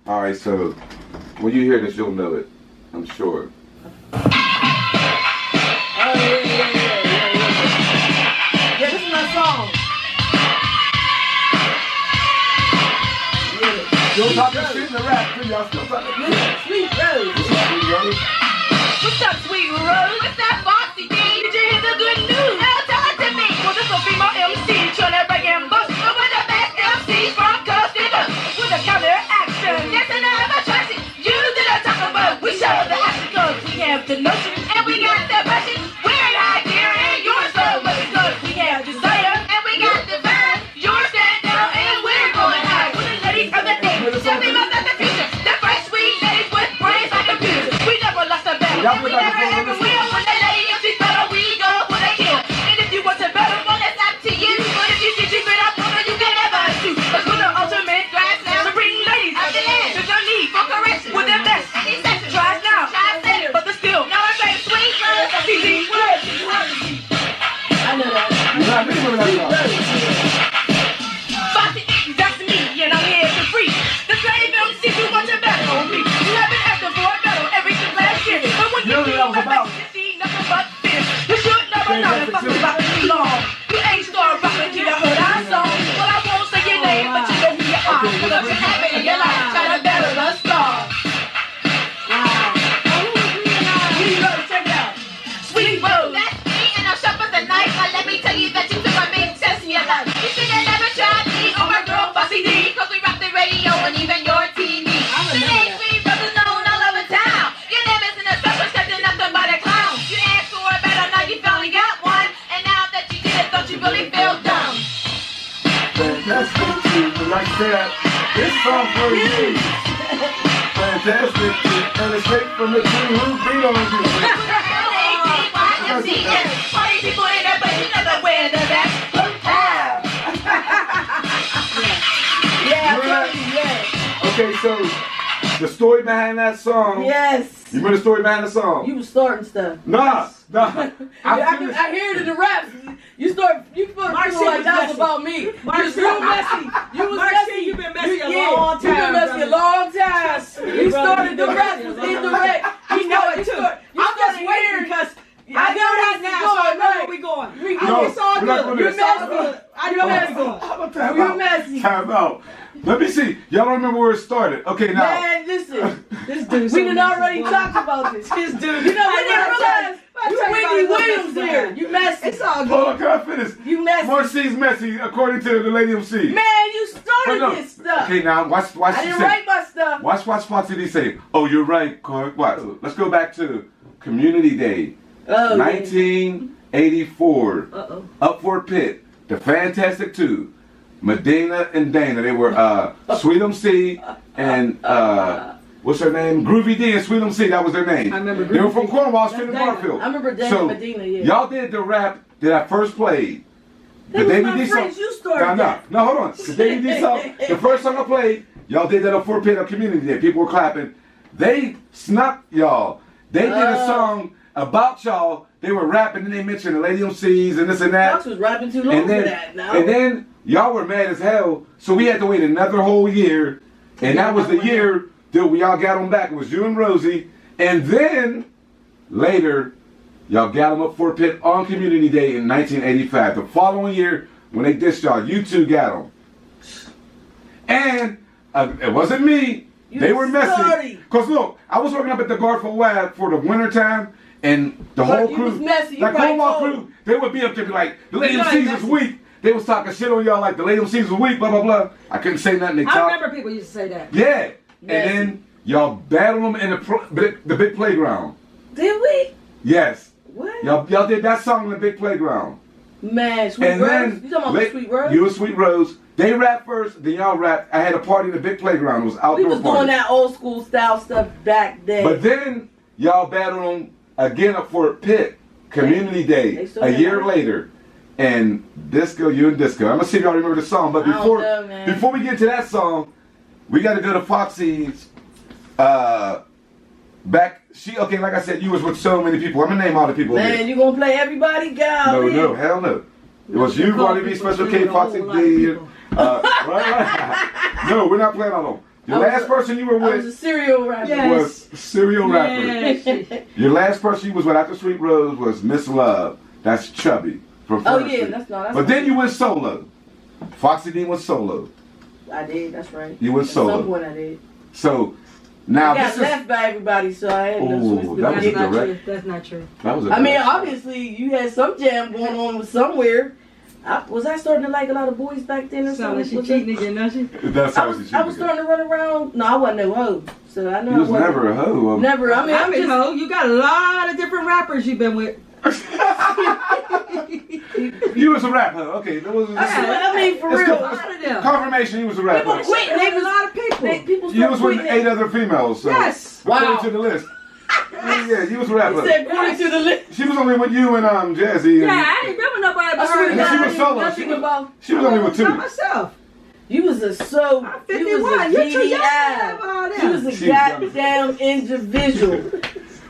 All right, so when you hear this, you'll know it. I'm sure. Oh, yeah, this is my song. Still talking shit in the rap, too. Y'all still talking shit. Sweet Rose. Sweet Rose. What's up, Sweet Rose? What's that bossy thing? Did you hear the good news? Now tell it to me. Well, this will be my MC, trying to break and bust. But we're the best MCs from coast to coast. With a counter action. Yes, and I have a trust it. You did a talk about. We show the action cause we have the notion. And we got the passion. We're high gear and you're so much because we have desire. And we got the vibe. You're stand down and we're going high. With the ladies of the day. Tell me about the future. The fresh sweet ladies with brains like computers. We never lost a battle. We never ever will. When the lady MCs battle, we go for the kill. And if you want to battle, well, that's up to you. But if you think you great up, you can never shoot. Cause we're the ultimate glass now. Supreme ladies of the land. There's no need for correction. With their best. Try it now. Try it later. But the still. Now I'm saying sweet words. Easy words. I know that. That's me, and I'm here to free. The same MC who wants to battle on me. You have been asking for a battle every single last year. But when you see my face, you see nothing but fear. You should never know if I'm about to be long. You ain't start rocking till you heard our song. Well, I won't say your name, but you know who you are. Cause up to happen in your life, try to battle a star. Check it out. Sweet Rose. That's me, and I'm sharp as a knife. Let me tell you that you took my big test in your life. You should have never tried me or my girl Bossy D. Cause we rock the radio and even your TV. The name Sweet Rose is known all over town. Your name isn't a special except nothing but a clown. You asked for a battle, now you finally got one. And now that you did it, don't you really feel dumb? Fantastic, too. Like that, this song for you. Fantastic, and it's straight from the two who beat on you. Party people in there, but you never wear the best. Yeah. Okay, so the story behind that song. Yes. You remember the story behind the song? You was starting stuff. Nah. I hear it in the raps. You start feel like that was about me. You was real messy. You was messy. You've been messy a long time. You've been messy a long time. You started the raps was indirect. We know it too. I'm just waiting because I know that now, so I know where we going. It's all good. You're messy. I know where we going. You're messy. Time out. Let me see. Y'all don't remember where it started. Okay, now. Man, listen. This dude. We done already talked about this. This dude. You know, we didn't realize you Whitney Williams here. You messy. It's all Hold good. on, can I finish? You messy. Marcy's messy, according to the lady MC. Man, you started this stuff. Okay, now watch. I didn't write my stuff. Watch Foxy say. Oh, you're right, Clark. Watch. Let's go back to Community Day, 1984. Up for a Pit, the Fantastic Two, Medina and Dana. They were Sweet MC and what's her name? Groovy D and Sweet MC. That was their name. I remember They were from Groovy D. Cornwall, Street and Garfield. I remember Dana So Medina. Yeah. y'all did the rap that I first played. They was my friends. You started that. No, hold on. The David D song, the first song I played, y'all did that on 4 Pit of Community Day. People were clapping. They snuck y'all. They did a song about y'all. They were rapping and they mentioned the Lady MCs and this and that. Fox was rapping too long for that. No. And then y'all were mad as hell, so we had to wait another whole year. And that was the year that we all got them back. It was you and Rosie. And then later, y'all got them up 4 Pit on Community Day in 1985. The following year, when they dissed y'all, you two got them. And it wasn't me. They were messy. Because look, I was working up at the Garfield Lab for the winter time, and the whole crew, was messy. like Cornwall crew, they would be up there be like, the Lady MCs is weak. They was talking shit on y'all like the Lady MCs was weak, blah, blah, blah. I couldn't say nothing. They I talked. remember people used to say that. Yeah. And then y'all battled them in the big playground. Did we? Yes. What? Y'all did that song in the big playground. Man, Sweet And Rose. then You talking about Sweet Rose? You and Sweet Rose. They rapped first, then y'all rapped. I had a party in the big playground. It was outdoor We was party. doing that old school style stuff back then. But then y'all battled them again up for Pit Community Day a year later. And Disco, you and Disco. I'm gonna see if y'all remember the song. But before we get to that song, we got to go to Foxy's. Back, okay, like I said, you was with so many people. I'm gonna name all the people. Man, there. you gonna play everybody? God, No, hell no. It was you, Ronnie B, Special K, Foxy D. Right. No, we're not playing all of them. Your last person you were I was a with serial rapper. was serial rapper. Yes. Your last person you was with after Sweet Rose was Miss Love. That's Chubby from First Oh yeah, Street. that's But then you went solo. Foxy D went solo. I did. That's right. You went solo. At some point I did. So now I got this left by everybody, so I had no Ooh, choice. that was a That's not direct- true. That's not true. that was a I mean, direct- obviously, you had some jam going on somewhere. Was I starting to like a lot of boys back then or So something? she cheating again, does she? That's I how was, she I was starting to run around. No, I wasn't no hoe. So I know You was I wasn't. never a hoe. Never. I mean, I'm just. know you got a lot of different rappers you've been with. You was a rapper. Okay, that was. I mean, for It's real. A lot of them. Confirmation, you was a rapper. People quit. They was a lot of people. People You was with quitting. 8 other females. So Yes. according Wow. to the list. Yeah, you was a rapper. He said, according to the list. She was only with you and Jazzy. Yeah, And I ain't remember nobody but I swear to And then she God, was I solo. knew nothing about. she was only with By 2. myself. You was a so. I'm You was 51. a You're too young to have GDI. all You that. was a She was young. goddamn individual.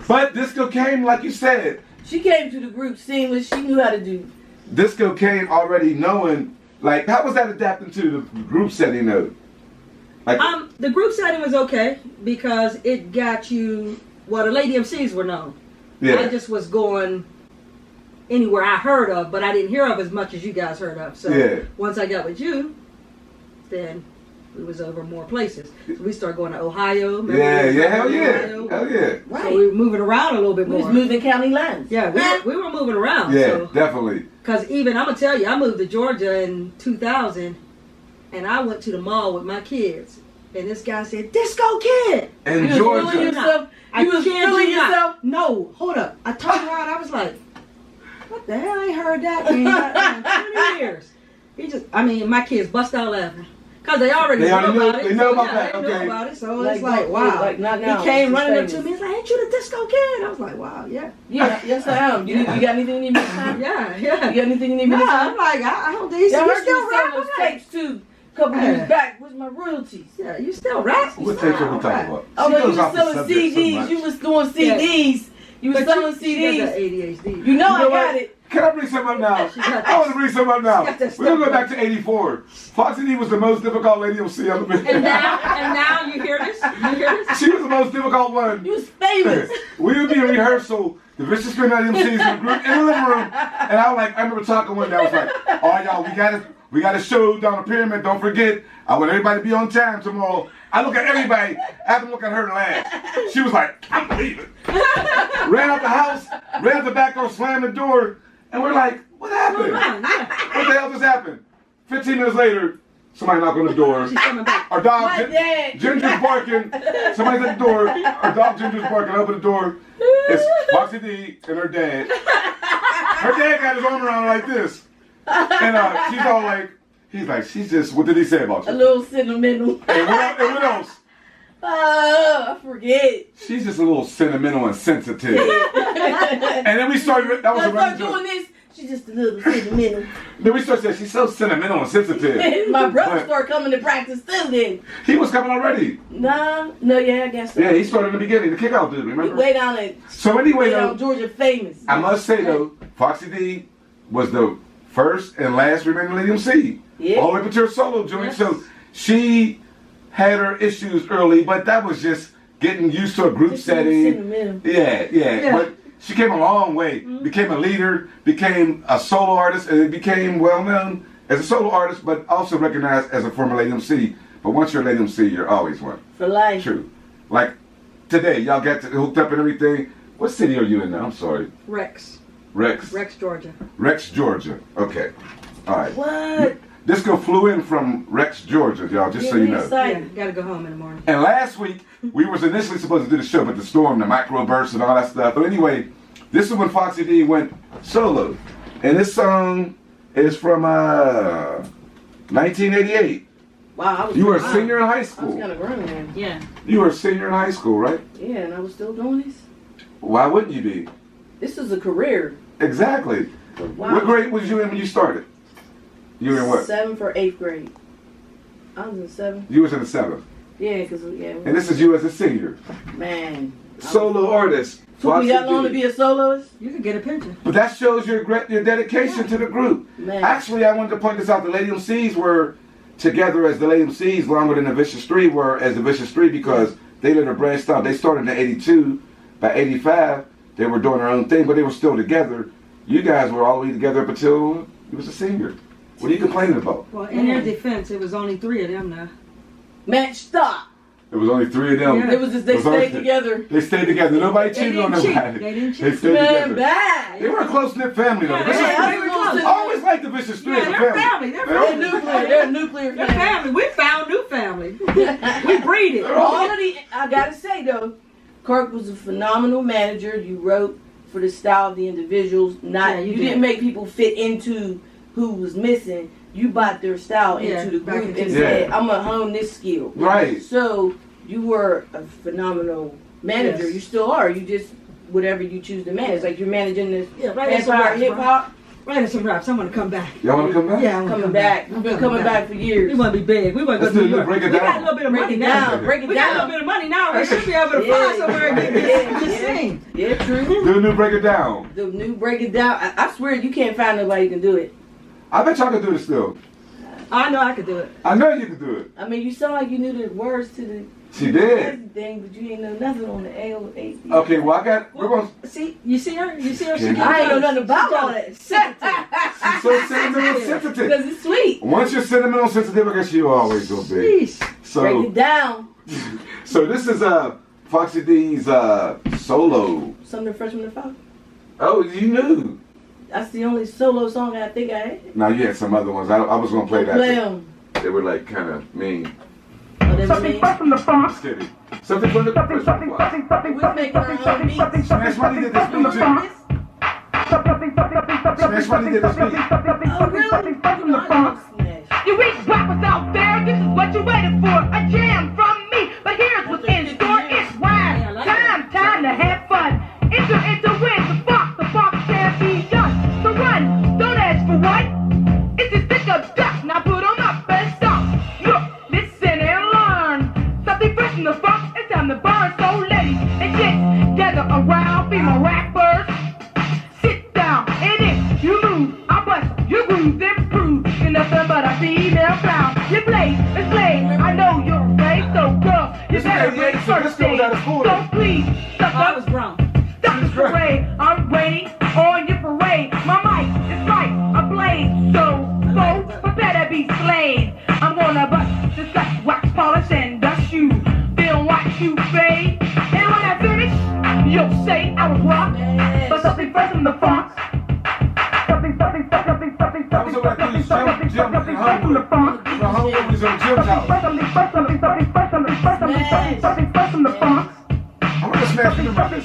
But Disco came, like you said, She came to the group seamless. She knew how to do. Disco came already knowing, like, how was that adapting to the group setting though? Like, The group setting was okay because it got you. Well, the Lady MCs were known. I yeah. just was going anywhere I heard of, but I didn't hear of as much as you guys heard of. So Yeah. once I got with you, then we was over more places. So we started going to Ohio. Remember Yeah, we was yeah, going hell to yeah. Ohio? Hell yeah. Right. So we were moving around a little bit We more. was moving county lines. Yeah, we were moving around. Yeah, So, definitely. because even, I'm going to tell you, I moved to Georgia in 2000, and I went to the mall with my kids. And this guy said, Disco Kid! And You was feeling Georgia. yourself. I You was kid feeling you not. yourself. No, hold up. I turned around, I was like, what the hell? I ain't heard that in 20 years. My kids bust out laughing. Because they already They know already knew- about it. they know So, about yeah, that, they okay. know about it. So Like, it's like, don't- wow. like, not now. He came She's running up famous. to me. He's like, ain't you the Disco Kid? I was like, wow, yeah. Yeah, yes I am. You got anything you need me to sign? Yeah, You yeah. got anything you need me Yeah, to I'm sign? like, I don't think Yeah, I you heard you still was selling rap. those I'm like, tapes too. A couple Yeah. years back. Where's my royalties? yeah, you still rap? What tapes are we talking about? Oh, She but you goes was off the selling subject so CDs. much. You was doing CDs. You was selling She got that CDs. ADHD. You know I know got what? it. Can I bring something up now? She got I want to bring something up now. She got that We're going to go stuff. back to 84. Foxy D was the most difficult lady MC ever been. And now you hear this? You hear this? She was the most difficult one. You was famous. We would be in rehearsal, the Vicious Spin MCs in the group in the living room, and I remember talking one day, I was like, oh y'all, we got a show down the pyramid, don't forget, I want everybody to be on time tomorrow. I look at everybody, I have to look at her and laugh. She was like, I'm leaving. Ran out the house, ran out the back door, slammed the door, and we're like, what happened? What the hell just happened? 15 minutes later, somebody knocked on the door. She's coming back. Our dog, My dad. Ginger's barking. Somebody's at the door. Our dog Ginger's barking. Open the door. It's Foxy D and her dad. Her dad got his arm around her like this. And she's all like, she's just, what did he say about A you? little sentimental. And what else? I forget. She's just a little sentimental and sensitive. And then we started, that was I a start running doing joke. this. She's just a little sentimental. Then we started saying, she's so sentimental and sensitive. My brother But started coming to practice too then. he was coming already. No, yeah, I guess so. Yeah, he started in the beginning, the kickout dude, We remember? way down at So anyway, way though, down Georgia famous. I must say though, Foxy D was the first and last remaining Lady MC. Yeah. All the way up to her solo joint. Yes. So she had her issues early, but that was just getting used to a group Just a little setting. sentimental. Yeah. But she came a long way. Became a leader, became a solo artist, and became well known as a solo artist, but also recognized as a former Lady MC. But once you're a Lady MC, you're always one. For life. True. Like today, y'all got hooked up and everything. What city are you in now? I'm sorry. Rex, Rex, Georgia. Rex, Georgia. Okay. All right. What? Disco flew in from Rex, Georgia, y'all, just so you know. Yeah, gotta go home in the morning. And last week, we was initially supposed to do the show, but the storm, the microburst, and all that stuff. But anyway, this is when Foxy D went solo. And this song is from 1988. Wow, You were a wow. senior in high I was school. kind of grown then. Yeah. You were a senior in high school, right? Yeah, and I was still doing this. Why wouldn't you be? This is a career. Exactly. Wow. What grade was you in when you started? You were in what? 7th or 8th grade. I was in 7th. You was in the 7th. Yeah, because, yeah. And this is you as a senior. Man. Solo artist. Took me that Foxy long D. to be a soloist? You can get a picture. But that shows your dedication to the group. Man. Actually, I wanted to point this out. The Lady MCs were together as the Late MCs longer than the Vicious Three were as the Vicious Three because they later branched out. They started in '82. By '85, they were doing their own thing, but they were still together. You guys were all the way together up until you was a singer. What are you complaining about? Well, in their defense, it was only 3 of them now. Man, stop. It was only 3 of them. Yeah. It was just they stayed together. They stayed together. Nobody cheated on nobody. They didn't cheat. They stayed Man, together. bad. They were a close-knit family, though. Yeah, Vicious they Three- were close. I always liked the Vicious Three as a They're family. They're They're family. nuclear. They're a nuclear They're family. family. We found new family. We breed it. All of the, I gotta say though, Kirk was a phenomenal manager. You wrote for the style of the individuals. Yeah, you you did. didn't make people fit into who was missing. You bought their style Yeah, into the back group into and the- said, Yeah. "I'm gonna hone this skill." Right. So you were a phenomenal manager. Yes. You still are. You just whatever you choose to manage. Like you're managing this Yeah, right. Some empire raps, hip bro. hop. Write us some raps. I want to come back. Y'all want to come back? Yeah, I wanna Coming come back. I'm We've been coming back for years. We want to be big. We want to Let's go to do New it. York. Break it We got a down. little bit of Break money it now. down. Break it We got a little down. bit of money now. We should be able to fly somewhere and just sing. Yeah, true. Do a new Break It Down. The new break it down. I swear you can't find nobody who can do it. I bet y'all can do this still. I know I could do it. I know you can do it. I mean, you sound like you knew the words to the She did. thing, but you ain't know nothing on the AOAC. Okay, well, we're going to... See, you see her? You see her? Yeah. I ain't know nothing about all that. She's so sentimental sensitive. Because it's sweet. Once you're sentimental sensitive, I guess you always go big. Jeez. Break So, it down. so this is Foxy D's solo. Something fresh from the fire. Oh, you knew. That's the only solo song I think I had. Now you had some other ones. I was gonna play that. Play 'em. They were like kind of mean. Oh, they Something mean. fresh from the farm. Just kidding. Something from the Something, something, something, something, We making our own beats. Smash Money did this beat too. Smash Money did this beat. Oh, really? You know, I love Smash. You weak rappers out there, this is what you waited for. A jam from me, but here's what's in store. It's rhyme time to have fun. Enter win the fox can't be done. So run, don't ask for what. It's a stick of duck, now put on my best song. Look, listen and learn. Something fresh in the fox, it's time to burn. So ladies and gents, gather around, be my rappers. Sit down, and if you move, I bust your grooves improve. You're nothing but a female clown. You play and slay, I know you're afraid. So girl, you This is better 88, break so first this goes aid. out of school. So please, suck I up. was wrong. Stop the parade, I'm waiting on your parade. My mic is like a blade, so prepare to be slayed. I'm gonna bust, discuss, wax, polish, and dust you. Then watch you fade. And when I finish, you'll say I was rock. But something fresh from the fox. Something That was over at D's Jim in Hollywood. The Hollywood was on Jim's house. I'm gonna smash him about this.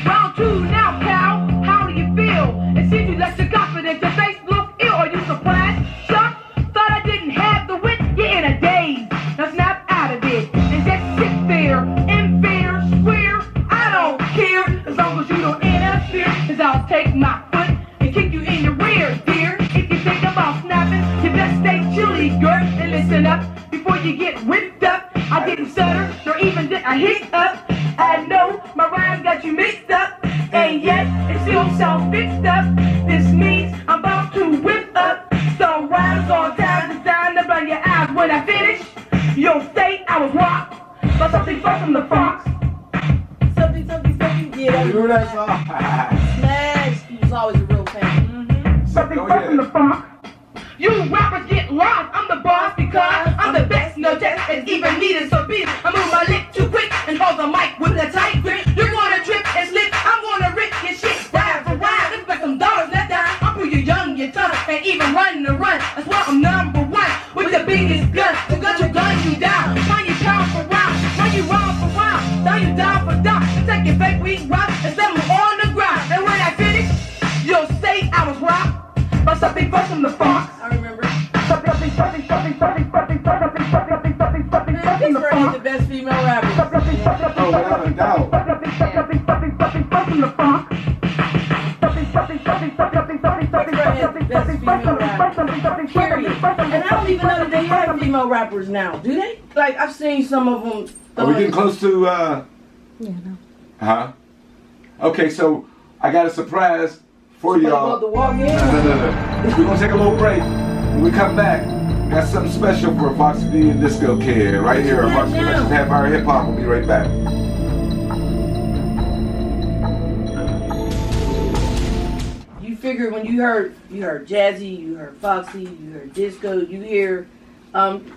Round two now, pal. How do you feel? It seems you let your confidence, your face look ill. Are you surprised? Shocked? Thought I didn't have the wit? You're in a daze. Now snap out of it and just sit there in fear. Swear I don't care as long as you don't interfere. Cause I'll take my foot and kick you in your rear, dear. If you think about snapping, you best stay chilly, girl, and listen up before you get whipped up. I didn't stutter, nor even did I hiccup. I know my rhymes got you mixed up, and yet it still sounds fixed up. This means I'm about to whip up some rhymes on time, designed to burn your eyes. When I finish, you'll say I was rocked by something fresh from the fox. Something. Yeah, You know that song? Smash. He was always a real fan. Something Oh, fresh from yeah. the fox. You rappers get lost. I'm the boss because I'm the best. No test is even needed. So be it. I move my lip too quick and hold the mic with a tight grip. You're gonna trip and slip. I'm gonna rip your shit. Rhyme for rhyme. Expect some dollars left down. I'll pull you young, your tongue, and even run the run. That's why I'm number one with the biggest gun. To gun you down. Why you pound for round? Why you round for round? Now you down for down. And take your fake weak rock and set them on the ground. And when I finish, you'll say I was rocked by something fresh from the fox. I remember. Something Man, Pittsburgh is the best female rapper. Oh, without a doubt. Period. And I don't even know that they have female rappers now, do they? Like, I've seen some of them. Are we getting close to, Yeah, no. huh? Okay, so I got a surprise for y'all. About to walk in. No. We're gonna take a little break. When we come back, got something special for Foxy D and Disco Kid right here on Foxy Productions Half Hour Hip Hop. We'll be right back. You figure when you heard Jazzy, you heard Foxy, you heard Disco, you hear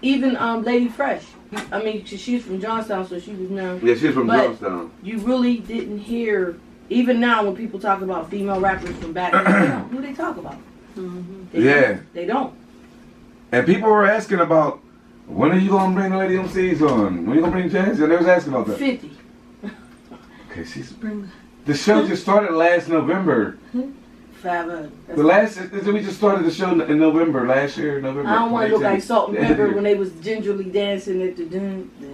even Lady Fresh. I mean, she's from Johnstown, so she was known. Yeah, she's from But Johnstown. You really didn't hear, even now when people talk about female rappers from back then, who they talk about? They don't. And people were asking about, when are you going to bring the Lady MCs on? When are you going to bring Jazzy? And they was asking about that. 50. Okay, the show just started last November. 5 We just started the show in November, last year, November. I don't want to look like Salt and Pepper when they was gingerly dancing at the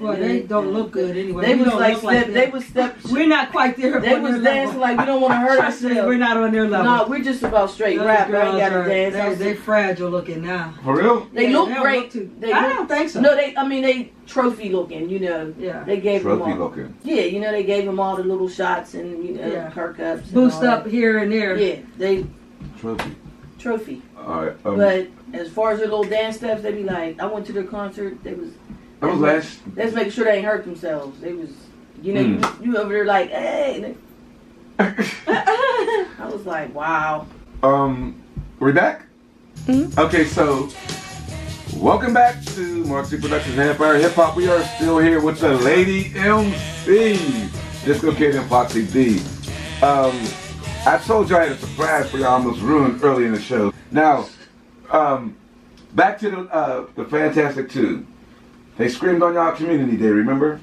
Well, they don't look good anyway. They was like they was step. We're not quite there. They was dancing like we don't want to hurt ourselves. We're not on their level. No, we're just about straight rap. I ain't got to dance. They fragile looking now. For real? They look great. I don't think so. No, they trophy looking. You know. Yeah. They gave them Trophy all. looking. Yeah, you know they gave them all the little shots and perk ups. Boost up here and there. Yeah, they. Trophy. All right. But as far as their little dance steps, they be like, I went to their concert. They was. That was last. Let's make sure they ain't hurt themselves. They was, you over there like, hey. I was like, wow. We back? Mm-hmm. Okay, so welcome back to Foxy Productions Half Hour Hip Hop. We are still here with the Lady MC, Disco Kid and Foxy D. I told you I had a surprise for y'all, almost ruined early in the show. Now, back to the Fantastic Two. They screamed on y'all Community Day, remember?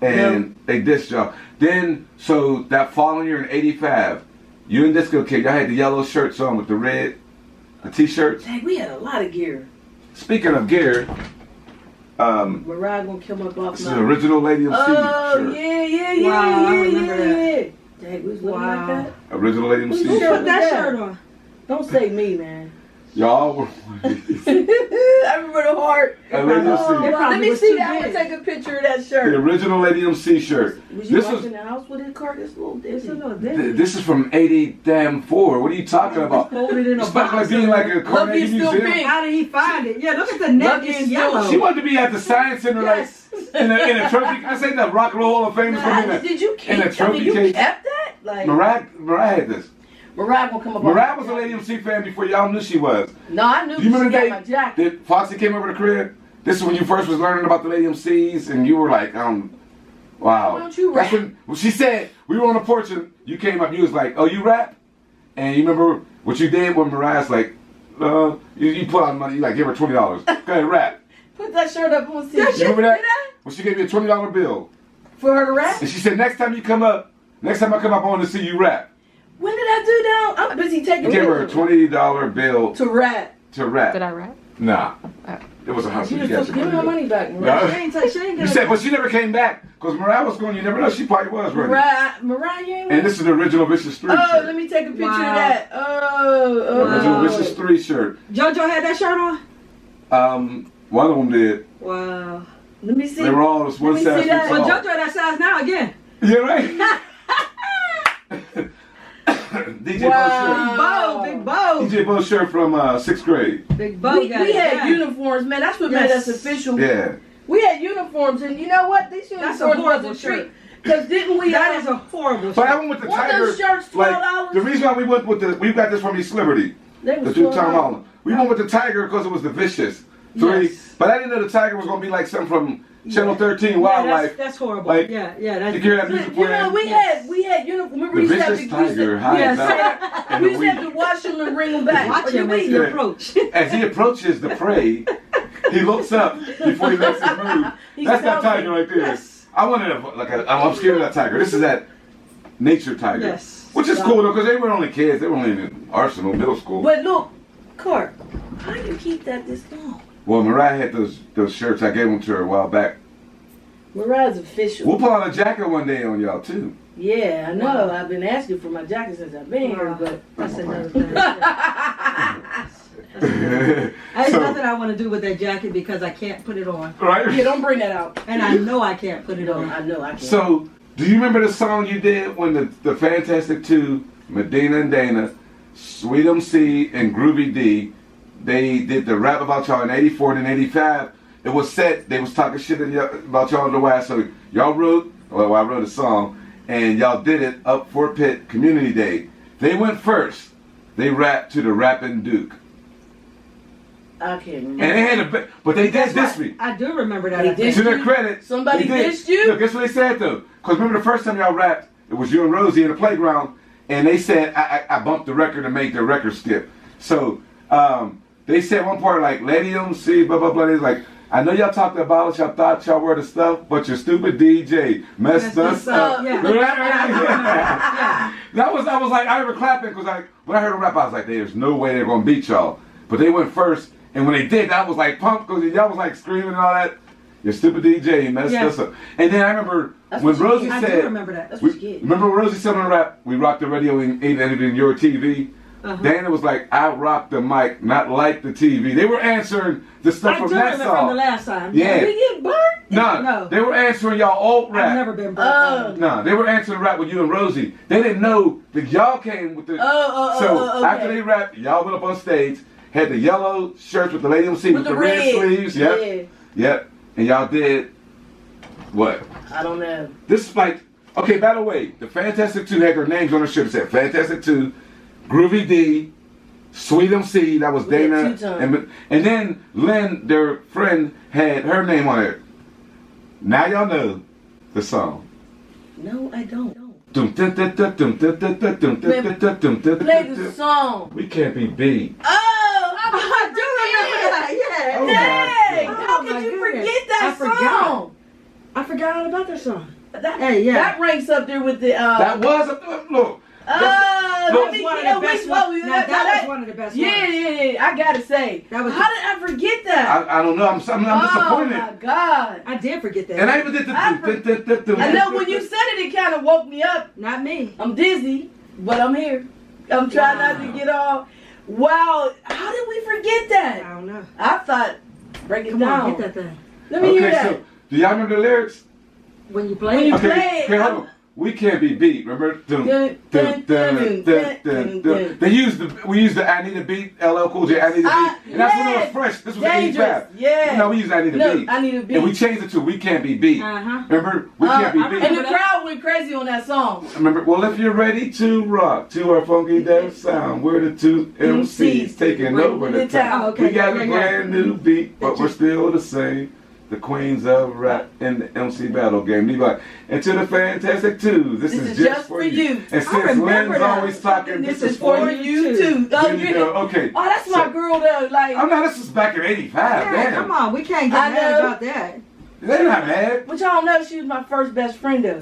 And they dissed y'all. Then, so that following year in '85, you and Disco Kid, y'all had the yellow shirts on with the red t-shirts. Dang, we had a lot of gear. Speaking of gear, Mariah gonna kill my box. This is an original Lady MC shirt. Yeah. Wow, I remember that. Dang, we was looking like that. Original Lady MC Who shirt. put that shirt on? Don't say me, man. Y'all were. I remember the heart. Let me see that. I'm gonna take a picture of that shirt. The original Lady MC shirt. Was you in the house with his car? This little This is from '84. What are you talking about? Folded in a it's like being like a Carnegie Museum. How did he find it? Yeah, look at the neck. It's yellow. She wanted to be at the Science Center, like in a trophy. I say the Rock and Roll Hall of Fame. Did you keep? In a trophy case. You kept that? Like Mariah had this. Mariah gonna come up. Mariah was a Lady MC fan before y'all knew she was. No, I knew. Do you remember the day that Foxy came over to the crib? This is when you first was learning about the Lady MCs, and you were like, wow. Why don't you rap? That's when she said we were on the porch and you came up. You was like, oh, you rap? And you remember what you did when Mariah's like, you put out money. You like give her $20. Go ahead, rap. Put that shirt up on see. You remember that? When she gave you a $20 bill for her to rap. And she said, next time I come up, I want to see you rap. When did I do that? I'm busy taking. You gave her a $20 bill to rap. Did I rap? Nah. It was a hustle. You just give me my money back. No. You said, but she never came back because Mariah was going. You never know. She probably was ready. Mariah, you ain't. And this is the original Vicious 3 shirt. Oh, let me take a picture of that. Original Vicious 3 shirt. JoJo had that shirt on. One of them did. Wow. Let me see. They were all this one size. Well, JoJo that size now again. Yeah, right. DJ Bo shirt. Big Bo. DJ Bo shirt from 6th grade. Big Bo. We had uniforms, man. That's what made us official. Yeah. We had uniforms, and you know what? These uniforms was a treat. Because didn't we? That is a horrible shirt. But I went with the Tiger. Those shirts $12? The reason why we went with we got this from East Liberty. They was the dude Tom Holland. We went with the Tiger because it was the Vicious 3. Yes. But I didn't know the Tiger was going to be like something from Channel 13 Wildlife. That's horrible. Like, that's you hear that music playing? You know, we had uniforms. Remember, we used to have to we used to have to wash them and bring them back. Watch him as he approach. As he approaches the prey, he looks up before he makes his move. That's that tiger right there. Yes. I wanted I'm scared of that tiger. This is that nature tiger. Yes. Which is cool though, because they were only kids. They were only in Arsenal Middle School. But look, Cart, how do you keep that this long? Well, Mariah had those shirts. I gave them to her a while back. Mariah's official. We'll put on a jacket one day on y'all too. Yeah, I know. I've been asking for my jacket since I've been here, but that's another thing. There's nothing I want to do with that jacket because I can't put it on. Right? Yeah, don't bring that out. And I know I can't put it on. I know I can't. So, do you remember the song you did when the Fantastic Two, Medina and Dana, Sweet MC and Groovy D, they did the rap about y'all in 84 and in 85. It was set, they was talking shit about y'all in the West. So y'all wrote, well, I wrote a song, and y'all did it up Fort Pitt Community Day. They went first. They rapped to the Rappin' Duke. I can't remember. And they had but they did diss me. I do remember that. They I think. did. To their credit, Somebody they did. dissed you? Look, guess what they said though? Because remember the first time y'all rapped, it was you and Rosie in the playground, and they said I bumped the record and made their record skip. So they said one part like Lady MC, blah blah blah. They was like, I know y'all talked about it, y'all thought y'all were the stuff, but your stupid DJ messed us up. Yeah. That was I was like I remember clapping because when I heard them rap, I was like, there's no way they're gonna beat y'all. But they went first. And when they did, I was like pumped because y'all was like screaming and all that. Your stupid DJ messed us up. And then I remember when Rosie said, I do remember that. That's what you get. remember when Rosie said on the rap, we rocked the radio and ate it in your TV? Dana was like, I rocked the mic, not like the TV. They were answering the stuff from that I do remember song. from the last time. Yeah. Did we get burnt? No, they were answering y'all old rap. I've never been burnt. No, they were answering rap with you and Rosie. They didn't know that y'all came with the. So okay. after they rapped, y'all went up on stage, had the yellow shirts with the Lady MC with the red sleeves. Yep. Yep. And y'all did what? I don't know. This is like, okay, by the way, the Fantastic Two had their names on the shirt. It said Fantastic Two, Groovy D, Sweet MC, that was We had Dana. two-tone. And then Lynn, their friend, had her name on it. Now y'all know the song. No, I don't. Play Play the song. We can't be beat. Oh, I do remember that. Yeah. Oh, dang! my How Oh, could my you goodness. forget that I forgot. song? I forgot all about that song. That, Hey, yeah. that ranks up there with the. That was a look. Let was me one of get the best ones. Now, that was one of the best Yeah, ones. yeah. I gotta say. That was- How did I forget that? I don't know. I'm Oh disappointed. my God! I did forget that. And I even did the. I know when you said it, it kind of woke me up. Not me. I'm dizzy, but I'm here. I'm trying not to get all. Wow! How did we forget I that? don't know. I thought, break it Come down. on, get that thing. Let me hear that. So do y'all remember the lyrics? When you play When it. you Okay, play it, hold on. We can't be beat. Remember? They used we used the I Need a Beat, LL Cool J, I Need a Beat. And that's when it was fresh. This was Dangerous. 85. Yeah. No, we used I Need a Beat. I Need a Beat. And we changed it to We Can't Be Beat. Uh-huh. Remember? We Can't Be I Beat. And the crowd went crazy on that song. Remember, well, if you're ready to rock to our funky dance sound, we're the two MCs taking over the town. Oh, okay. We got a Yeah, brand new beat, but we're still the same. The queens of rap in the MC battle game. Levi, and to the Fantastic Two, this is just for you. And since remember Lynn's that. always talking, This is for you too. Oh, There you go. Okay. Oh, that's my So- girl though. Like, I'm not. This is back in '85. Yeah, Damn. come on. We can't get I mad know. about that. They're not mad. but y'all know she was my first best friend though.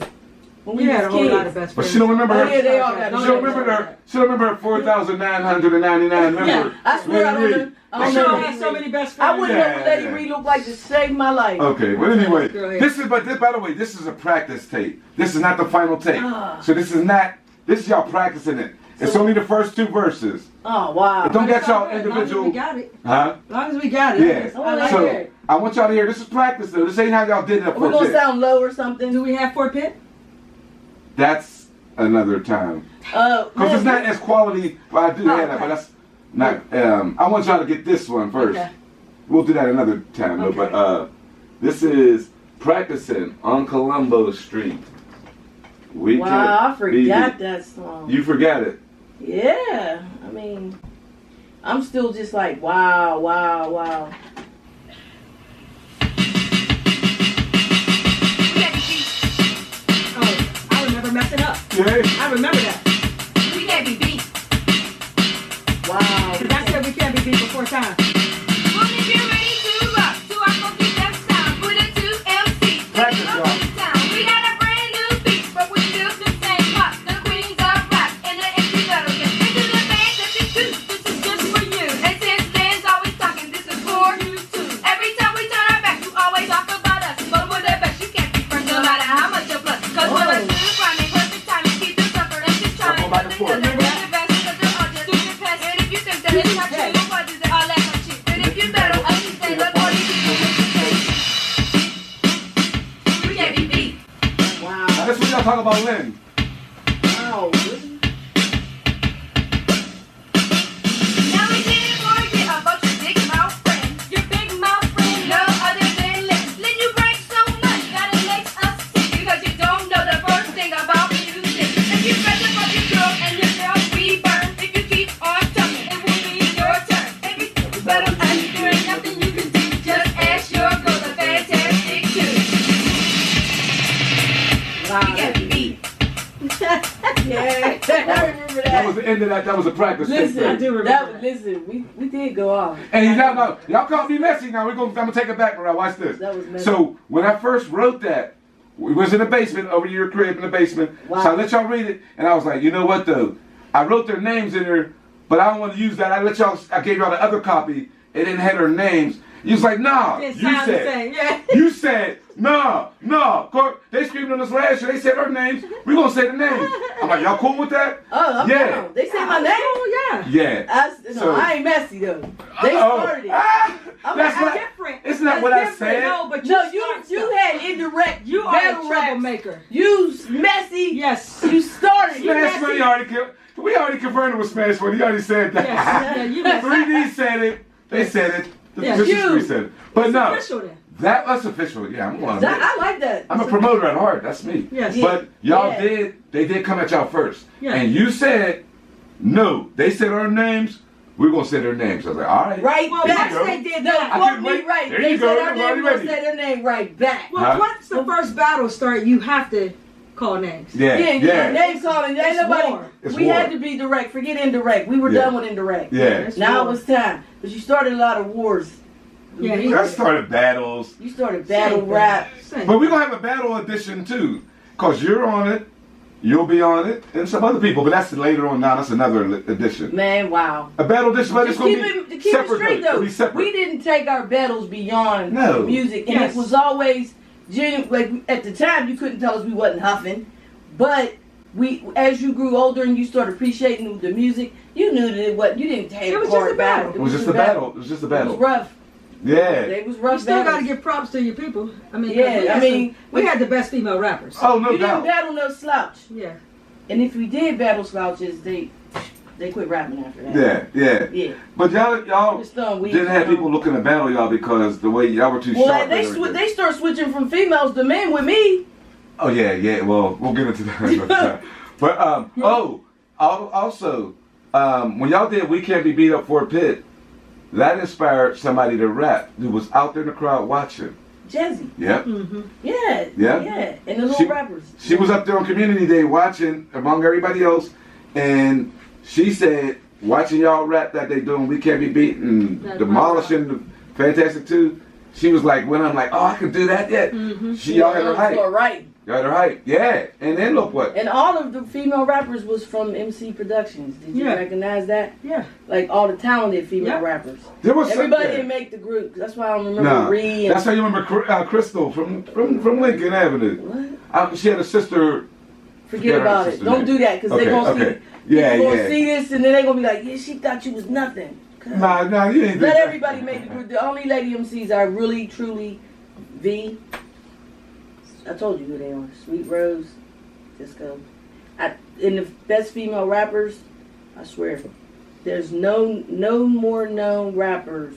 When We we had a was whole kids. lot of best But friends. she don't remember Oh, her. yeah, they all got She don't remember her. She don't remember her 4,999 members. Yeah, I swear I don't know. I I don't sure know. had so many best I friends. wouldn't know Yeah, what Lady yeah. Ree looked like to save my life. Okay, but anyway, Go ahead. this by the way, this is a practice tape. This is not the final tape. Ah. So this is y'all practicing it. It's So- only the first two verses. Oh wow. It don't get y'all As long as individual. we got it. Huh? As long as we got it. Yeah. I like So it. I want y'all to hear. This is practice though. This ain't how y'all did it up We're for gonna this. sound low or something. Do we have Fort Pitt? That's another time. Because yeah. it's not as quality. Well, I do have that, okay. but that's not. I want y'all to get this one first. Okay. We'll do that another time though. Okay. But this is practicing on Colombo Street. We Wow, can't I forgot be- that song. You forgot it. Yeah, I mean, I'm still just like, wow. Oh, I remember messing up. Yeah. I remember that. We can't be beat. Wow. Because I said we can't be beat before time. Well, if you're ready to rock to our funky dance sound, we're the two MCs Practice, taking y'all. over the town. We got a brand new beat, but we're still the same pop. The queens of rap and the MC battle game. This is the Fantastic Two. This is just for you. And since Lynn's always talking, this is for you too. Every time we turn our back, you always talk about us. But we're the best. You can't be friends no matter how much you plus. Cause we're the two rhyming, perfect timing, keep the sucker and just trying Go back and forth. to we're the best. Cause they're all just stupid pests. And if you think that it's not true, what is it? All that much shit. And if you better understand that all these people we can't be beat. Wow. Now this is what y'all talk about Lynn. Wow. that was the end of that. That was a practice. Listen, I do remember that. we did go off. And y'all called me messy. Now I'm gonna take it back. Now watch this. That was messy. So when I first wrote that, we was in the basement, over your crib in the basement. Wow. So I let y'all read it, and I was like, you know what though? I wrote their names in there, but I don't want to use that. I gave y'all the other copy. It didn't have their names. You was like, nah. It You sounds the said, same, yeah. you said, nah. They screamed on us last year. They said her names. We gonna say the names. I'm like, y'all cool with that? Oh, I'm Yeah. down. They said my name. Oh, yeah. Yeah. I ain't messy though. They started it. That's That's not. different. It's not That's what I different. said. No, but No, you you had indirect. You are battle a raps. troublemaker. You messy. Yes. You started. You Smash messy. Money we already confirmed it was Smash Money. He already said that. Yes. Yeah, you messy. 3D said it. They said it. The Yes. Christmas You. tree said it. But It's no, official then. that was official. Yeah, I'm one. I like that. I'm a promoter at heart. That's me. Yes. But y'all Yeah. they did come at y'all first. Yeah. And you said, no, they said our names. We're going to say their names. I was like, all right. Right Well, back. you go. once they did No, that. I quote couldn't me wait. right. There They you go. said our I'm name. already We're gonna ready. say their name right back. Well, Huh? once the first battle started, you have to call names. Yeah. Yeah, name calling. Ain't It's nobody. war. It's We war. had to be direct. Forget indirect. We were Yeah. done with indirect. Yeah. It's Now war. it was time. But you started a lot of wars. Yeah, That started battles. You started battle Same rap. thing. Same. But we're going to have a battle edition too. Because you're on it, you'll be on it, and some other people. But that's later on now. That's another edition. Man, wow. A battle edition, but it's To going keep to it, be to keep separate. it straight It'll though, be separate. we didn't take our battles beyond No. music, and Yes. it was always genuine. Like at the time, you couldn't tell us we wasn't huffing, but as you grew older and you started appreciating the music, you knew that it was. You didn't take It was part just a battle. It was just a battle. It was just a It was battle. rough. Yeah. It was rough. You still got to battles. give props to your people. I mean, Yeah, we had the best female rappers. Oh, no You didn't doubt. battle no slouch, Yeah. and if we did battle slouches, they quit rapping after that. Yeah. But y'all It's done. We didn't have people looking to battle y'all because the way y'all were too Well, sharp. they and everything. they start switching from females to men with me. Oh yeah. Well, we'll get into that another time. But also, when y'all did "We Can't Be Beat Up for a Pit," that inspired somebody to rap who was out there in the crowd watching. Jazzy. Yep. Mm-hmm. Yeah. Yeah. And the little She- rappers. She was up there on Community Day watching among everybody else, and she said, watching y'all rap that they doing "We Can't Be Beaten," That's demolishing the Fantastic Two. She was like, when I'm like, oh, I can do that yet. Mm-hmm. Y'all had her hype. Right. Y'all had her hype. Yeah. And then look what. And all of the female rappers was from MC Productions. Did you Yeah. recognize that? Yeah. Like all the talented female Yeah. rappers. There was Everybody something. didn't make the group. That's why I don't remember No, Ree and that's how you remember Crystal from Lincoln Avenue. what? She had a sister. Forget her about it. sister Don't name. do that because Okay, they're gonna okay. see. Yeah, People gonna yeah. see this and then they're gonna be like, yeah, she thought you was nothing. Nah, you ain't do Let that. everybody make the group. The only lady MCs are really, truly V. I told you who they are. Sweet Rose, Disco. And the best female rappers, I swear, there's no more known rappers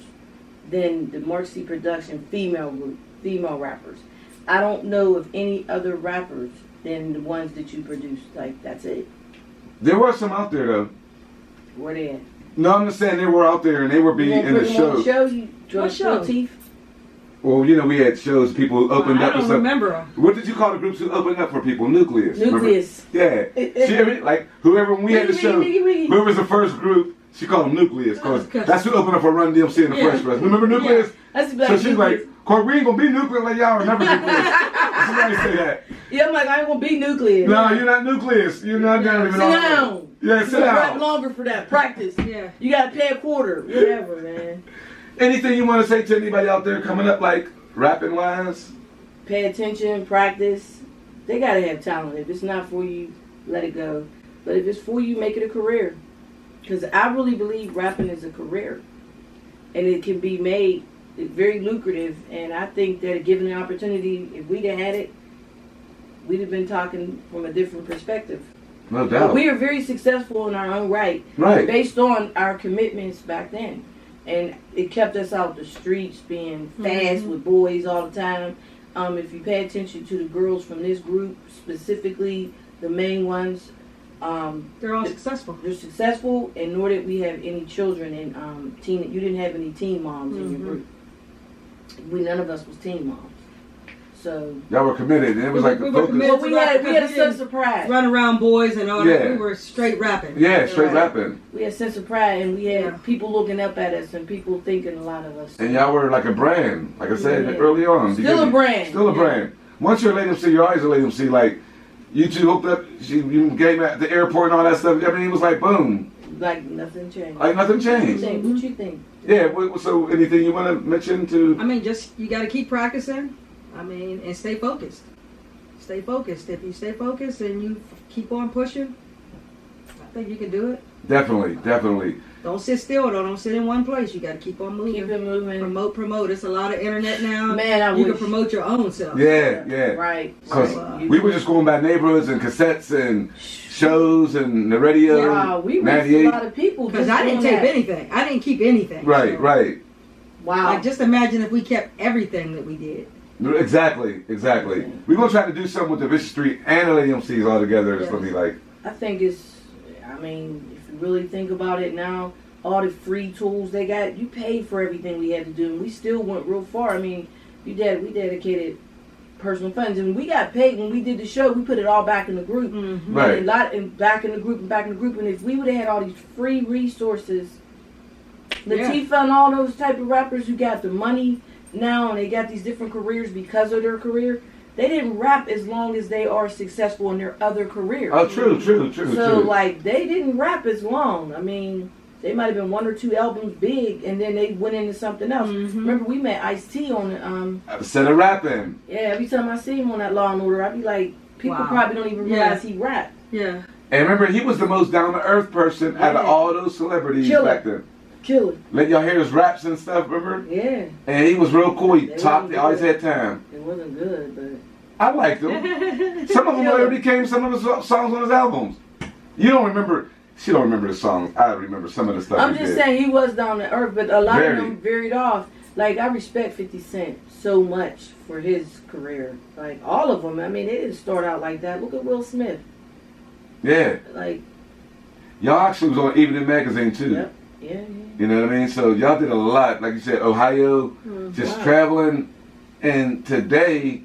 than the Mark C Production female group, female rappers. I don't know of any other rappers than the ones that you produced. Like, that's it. There were some out there though. Where they at? No, I'm just saying they were out there and they were You being wanna in put the them on the show. show? You trying What to spill show? teeth? Well, we had shows people opened I up and don't stuff. remember them. What did you call the groups who opened up for people? Nucleus. remember? Nucleus. Yeah. Like whoever when we had the show, Wiggy. whoever was the first group, she called them Nucleus because Okay. that's who opened up for Run DMC in the Yeah. Fresh Press. Remember Nucleus? That's black So she's Nucleus. like, "Court, we ain't gonna be Nucleus like y'all are never Nucleus." She already say that. Yeah, I'm like, I ain't gonna be Nucleus. No, you're not Nucleus. You're not down even Sit on. down. Yeah, You sit gotta rap down. longer for that. Practice. Yeah. You gotta pay a quarter. Whatever, man. Anything you want to say to anybody out there coming up, like rapping wise? Pay attention, practice. They gotta have talent. If it's not for you, let it go. But if it's for you, make it a career. Because I really believe rapping is a career. And it can be made very lucrative. And I think that given the opportunity, if we'd have had it, we'd have been talking from a different perspective. No But doubt. we are very successful in our own right. Right. Based on our commitments back then. And it kept us out the streets being fast with boys all the time. If you pay attention to the girls from this group, specifically the main ones, They're all successful. they're successful, and nor did we have any children and you didn't have any teen moms in your group. None of us was teen moms. So Y'all were committed, and it was like We the were focus. committed. but we had a sense of pride. Run around boys and all Yeah. that. We were straight rapping. Yeah, straight Right. rapping. We had a sense of pride, and we had Yeah. people looking up at us, and people thinking a lot of us. And y'all were like a brand, like I said Yeah. early on. Still a brand. Still a Yeah. brand. Once you're a Lady MC, you're always a Lady MC. Like, you two hooked up, you came at the airport and all that stuff. I mean, it was like, boom. Like nothing changed. Like, nothing What you changed. think? What you think? Yeah, so anything you want to mention to... I mean, just you got to keep practicing. I mean, and stay focused. Stay focused. If you stay focused and you keep on pushing, I think you can do it. Definitely. Don't sit still though. Don't sit in one place. You got to keep on moving. Keep it moving. Promote. It's a lot of internet now. Man, I you wish. can promote your own self. Yeah. Right. Because right. we were just going by neighborhoods and cassettes and shows and the radio. Wow, we reached 98. a lot of people. Because just I didn't doing tape that. anything. I didn't keep anything. Right, So, right. Wow. Like, just imagine if we kept everything that we did. Exactly. We're going to try to do something with the Bishop Street and the Lady MCs all together. It's Yes. going to be like... I think I mean, if you really think about it now, all the free tools they got, you paid for everything we had to do, and we still went real far. I mean, we dedicated personal funds, and we got paid when we did the show. We put it all back in the group, Mm-hmm. Right. and back in the group. And if we would have had all these free resources, Yeah. Latifah and all those type of rappers who got the money now and they got these different careers because of their career, they didn't rap as long as they are successful in their other careers. Oh, true. So, like, they didn't rap as long. I mean, they might have been 1 or 2 albums big, and then they went into something else. Mm-hmm. Remember, we met Ice-T on Instead of rapping. yeah, every time I see him on that Law and Order, I be like, people Wow. probably don't even realize he rapped. Yeah. And remember, he was the most down-to-earth person out of Yeah. all those celebrities Killer. back then. Killer. Let y'all hear his raps and stuff, remember? Yeah. And he was real cool. He They talked, he wasn't always good. had time. It wasn't good, but... I liked him. Some of them later became some of his songs on his albums. You don't remember... She don't remember the songs. I remember some of the stuff I'm he just did. saying he was down to earth, but a lot Very. of them varied off. Like, I respect 50 Cent so much for his career. Like, all of them. I mean, they didn't start out like that. Look at Will Smith. Yeah. Like, Y'all actually was on Evening Magazine, too. yep. Yeah. You know what I mean? So y'all did a lot. Like you said, Ohio, just Wow. traveling. And today,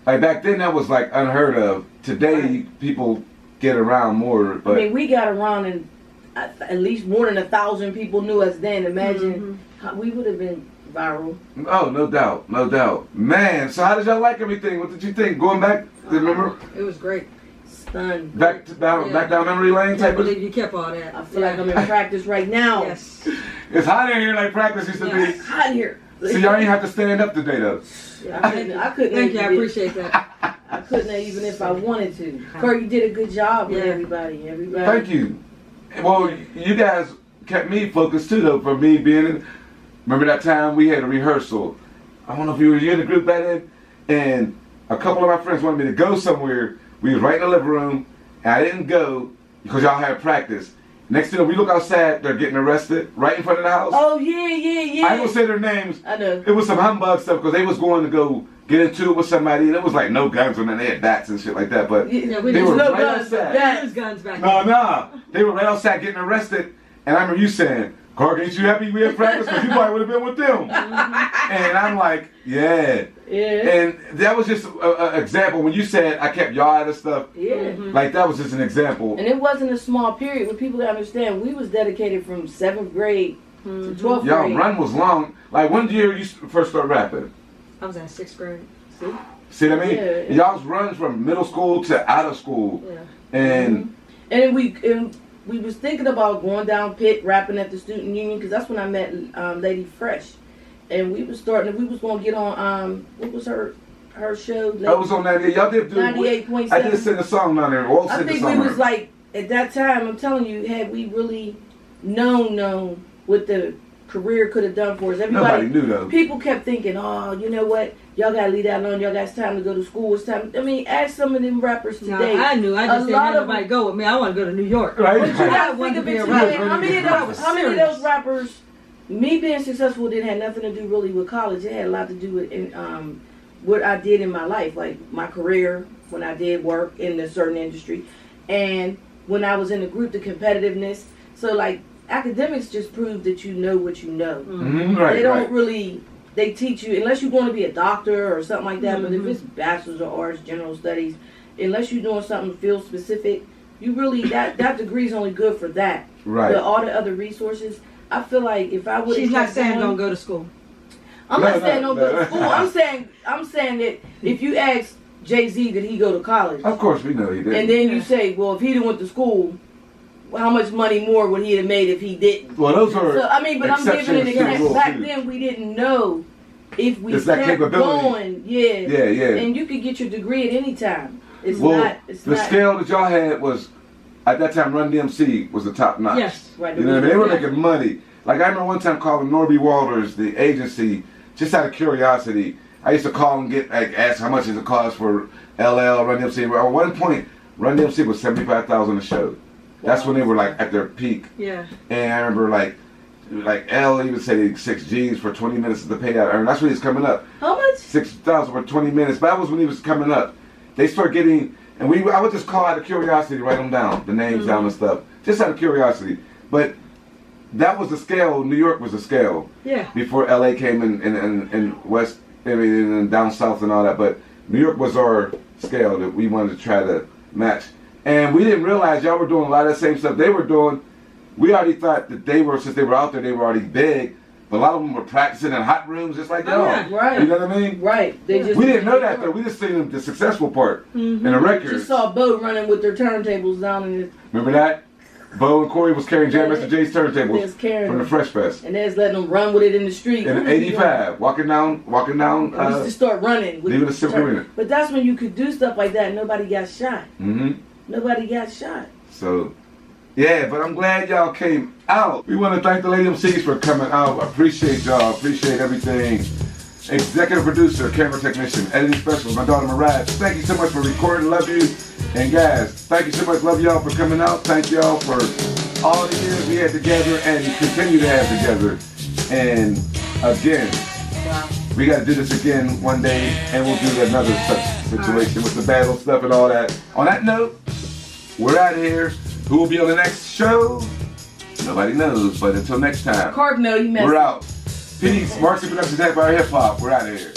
like back then that was like unheard of. Today, Right. people get around more. But I mean, we got around and at least more than 1,000 people knew us then. Imagine how we would have been viral. oh, no doubt. Man, so how did y'all like everything? What did you think? Going back, remember? It was great. Stunned. Back down memory lane I can't type of... believe you kept all that. I feel like I'm in practice right now. Yes. It's hot in here like practice used to It's be. hot here. So y'all ain't have to stand up today though. I couldn't. Thank you. I even- appreciate that. I couldn't even if I wanted to. Kurt, you did a good job with Yeah. everybody. Thank you. Well, you guys kept me focused too, though. For me being in, remember that time we had a rehearsal. I don't know if you were in the group back then, and a couple of my friends wanted me to go somewhere. We was right in the living room, and I didn't go because y'all had practice. Next thing you know, we look outside, they're getting arrested right in front of the house. Oh yeah. I ain't gonna say their names. I know. It was some humbug stuff because they was going to go get into it with somebody, and it was like no guns or nothing. They had bats and shit like that, but Yeah, we they didn't were no right guns, but outside. bats. There's guns back there. No, they were right outside getting arrested, and I remember you saying, "Clark, ain't you happy we had practice? Because you probably would have been with them." And I'm like, yeah. Yeah. And that was just an example. When you said I kept y'all out of stuff, Yeah. like that was just an example. And it wasn't a small period. What people gotta understand, we was dedicated from 7th grade to 12th Y'all grade. run was long. Like when year you first started rapping? I was in 6th grade. See what I mean? Yeah. Y'all's run from middle school to out of school, Yeah. and And we was thinking about going down Pitt, rapping at the student union, because that's when I met Lady Fresh, and we was going to get on what was her show? I was on that. Y'all did do. 98.7. I did sing a song down there. All I sing the think song. we was like at that time. I'm telling you, had we really known what the career could have done for us, Nobody knew though. People kept thinking, oh, you know what? Y'all gotta leave that alone. Y'all got time to go to school. It's time. I mean, ask some of them rappers No, today. I knew. I A just didn't lot have of nobody go with me. I want to go to New York. Right? But you I gotta wanted think of to it be a today. rapper. How many I of was those? How many of serious. those rappers? Me being successful didn't have nothing to do really with college. It had a lot to do with what I did in my life, like my career when I did work in a certain industry, and when I was in the group, the competitiveness. So like academics just prove that you know what you know. Mhm, right, They don't right. really they teach you, unless you're going to be a doctor or something like that, but if Mhm. it's bachelor's of arts, general studies, unless you're doing something field specific, you really, that degree is only good for that. Right. But all the other resources, I feel like if I would She's not saying don't go to school. I'm No, not saying no, don't go no. to school. I'm saying that if you ask Jay-Z did he go to college, Of course, we know he did. and then you say, well, if he didn't went to school, how much money more would he have made if he didn't? Well, those are. So I mean, but I'm giving exceptions an to the example. rule, Back too. then, we didn't know if we It's that kept capability. going. Yeah. Yeah. And you could get your degree at any time. It's Well, not. It's the not. scale that y'all had was, at that time, Run DMC was the top notch. Yes. Right. You know what I mean? They were Yeah. making money. Like, I remember one time calling Norby Walters, the agency, just out of curiosity. I used to call and ask how much does it cost for LL, Run DMC. At one point, Run DMC was $75,000 a show. That's when they were like at their peak. Yeah. And I remember like L even said 6 G's for 20 minutes of the payout. And that's when he's coming up. How much? 6,000 for 20 minutes. But that was when he was coming up. They start getting, and I would just call out of curiosity, write them down, the names down and stuff, just out of curiosity. But that was the scale. New York was the scale. Yeah. Before LA came in West, I mean, and down south and all that. But New York was our scale that we wanted to try to match. And we didn't realize y'all were doing a lot of the same stuff they were doing. We already thought that they were, since they were out there, they were already big. But a lot of them were practicing in hot rooms just like y'all. yeah. Right. You know what I mean? Right. They just. We didn't know that though. We just seen the successful part in the records. Just saw a boat running with their turntables down in it. Remember that? Bo and Corey was carrying Jam Master Jay's They was turntables carrying from the them. Fresh Fest. And they was letting them run with it in the street. In '85, walking down. And we used to start running. With leaving the Civic turn- Arena. But that's when you could do stuff like that and nobody got shot. Mm-hmm. Nobody got shot. So, yeah, but I'm glad y'all came out. We want to thank the Lady MCs for coming out. Appreciate y'all. Appreciate everything. Executive producer, camera technician, editing specialist, my daughter Mariah. Thank you so much for recording. Love you. And guys, thank you so much. Love y'all for coming out. Thank y'all for all the years we had together and continue to have together. And again, we got to do this again one day, and we'll do another such situation with the battle stuff and all that. On that note, we're out of here. Who will be on the next show? Nobody knows, but until next time, Clark, no, you messed we're up. out. Peace. Marks and Productions, Empire Hip Hop. We're out of here.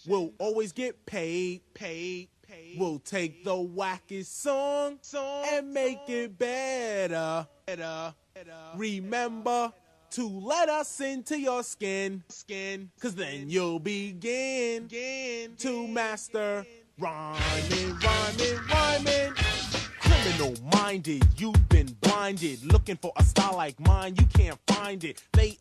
We'll always get paid. We'll take the wackest song and make it better. Remember to let us into your skin, cause then you'll begin to master rhyming. Criminal minded, you've been blinded, looking for a style like mine, you can't find it. They are